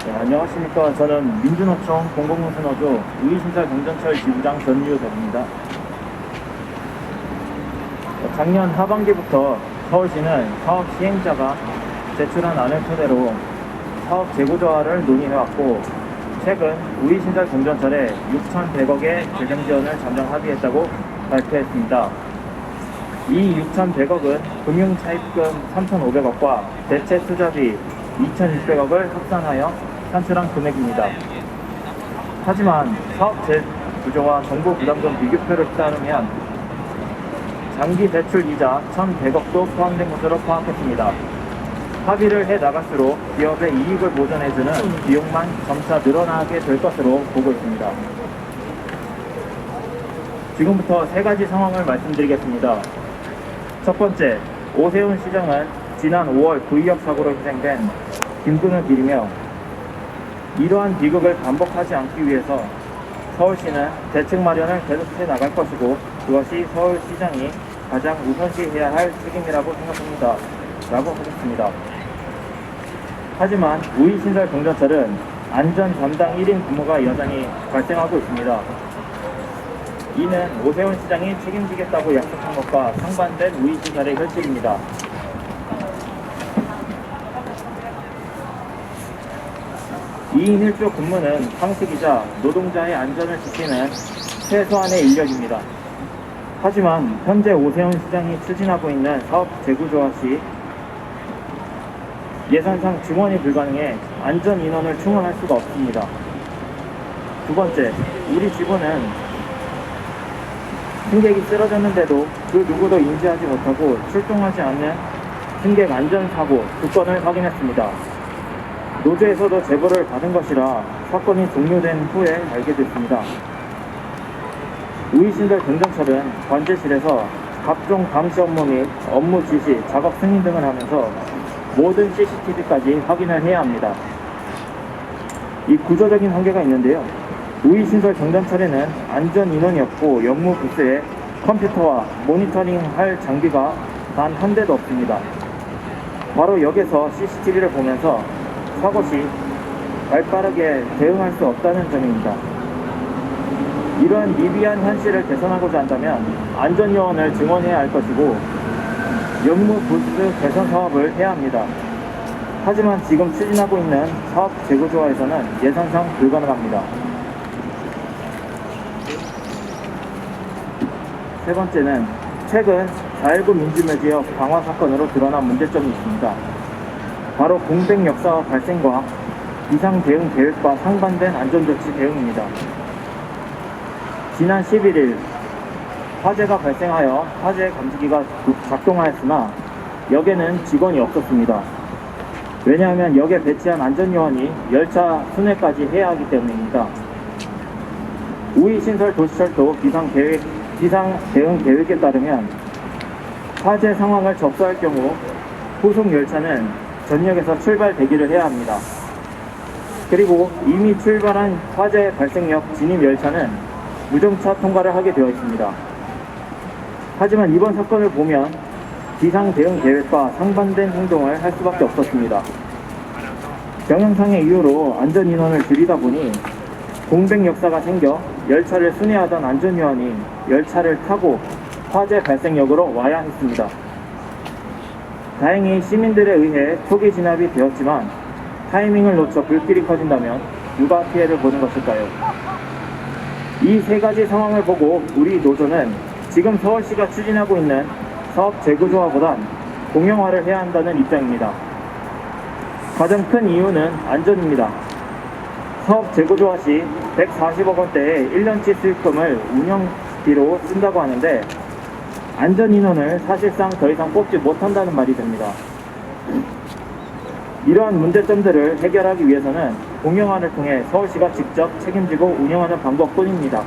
네, 안녕하십니까. 저는 민주노총 공공운수노조 우이신설 경전철 지부장 전유덕입니다. 작년 하반기부터 서울시는 사업 시행자가 제출한 안을 토대로 사업 재구조화를 논의해왔고, 최근 우이신설 경전철에 6,100억의 재정 지원을 잠정 합의했다고 발표했습니다. 이 6,100억은 금융차입금 3,500억과 대체 투자비 2,600억을 합산하여 산출한 금액입니다. 하지만 사업 재구조와 정부 부담금 비교표를 따르면 장기 대출 이자 1,100억도 포함된 것으로 파악했습니다. 합의를 해 나갈수록 기업의 이익을 보전해주는 비용만 점차 늘어나게 될 것으로 보고 있습니다. 지금부터 세 가지 상황을 말씀드리겠습니다. 첫 번째, 오세훈 시장은 지난 5월 구의역 사고로 희생된 김근우 길이며, 이러한 비극을 반복하지 않기 위해서 서울시는 대책 마련을 계속해 나갈 것이고, 그것이 서울시장이 가장 우선시해야 할 책임이라고 생각합니다. 라고 하셨습니다. 하지만 우이신설 경전철은 안전 담당 1인 근무가 여전히 발생하고 있습니다. 이는 오세훈 시장이 책임지겠다고 약속한 것과 상반된 우이신설의 현실입니다. 2인 1조 근무는 상식이자 노동자의 안전을 지키는 최소한의 인력입니다. 하지만 현재 오세훈 시장이 추진하고 있는 사업 재구조화 시 예산상 증원이 불가능해 안전 인원을 충원할 수가 없습니다. 두 번째, 우리 지부는 승객이 쓰러졌는데도 그 누구도 인지하지 못하고 출동하지 않는 승객 안전사고 2건을 확인했습니다. 노조에서도 제보를 받은 것이라 사건이 종료된 후에 알게 됐습니다. 우이신설 경전철은 관제실에서 각종 감시 업무 및 업무 지시, 작업 승인 등을 하면서 모든 CCTV까지 확인을 해야 합니다. 이 구조적인 한계가 있는데요. 우이신설 경전철에는 안전 인원이 없고 역무 부스에 컴퓨터와 모니터링 할 장비가 단 한 대도 없습니다. 바로 역에서 CCTV를 보면서 사고 시 발빠르게 대응할 수 없다는 점입니다. 이러한 미비한 현실을 개선하고자 한다면 안전요원을 증원해야 할 것이고, 역무 부스 개선 사업을 해야 합니다. 하지만 지금 추진하고 있는 사업 재구조화에서는 예산상 불가능합니다. 세 번째는 최근 4.19 민주묘지역 강화 사건으로 드러난 문제점이 있습니다. 바로 공백 역사 발생과 비상 대응 계획과 상반된 안전조치 대응입니다. 지난 11일 화재가 발생하여 화재 감지기가 작동하였으나 역에는 직원이 없었습니다. 왜냐하면 역에 배치한 안전요원이 열차 순회까지 해야 하기 때문입니다. 우이신설 도시철도 비상 대응 계획에 따르면 화재 상황을 접수할 경우 후속 열차는 전역에서 출발 대기를 해야 합니다. 그리고 이미 출발한 화재 발생역 진입 열차는 무정차 통과를 하게 되어 있습니다. 하지만 이번 사건을 보면 비상 대응 계획과 상반된 행동을 할 수밖에 없었습니다. 경영상의 이유로 안전 인원을 줄이다 보니 공백 역사가 생겨 열차를 순회하던 안전요원이 열차를 타고 화재 발생역으로 와야 했습니다. 다행히 시민들에 의해 초기 진압이 되었지만 타이밍을 놓쳐 불길이 커진다면 누가 피해를 보는 것일까요? 이 세 가지 상황을 보고 우리 노조는 지금 서울시가 추진하고 있는 사업 재구조화보단 공영화를 해야 한다는 입장입니다. 가장 큰 이유는 안전입니다. 사업 재구조화 시 140억 원대의 1년치 수익금을 운영비로 쓴다고 하는데, 안전 인원을 사실상 더 이상 뽑지 못한다는 말이 됩니다. 이러한 문제점들을 해결하기 위해서는 공영화를 통해 서울시가 직접 책임지고 운영하는 방법뿐입니다.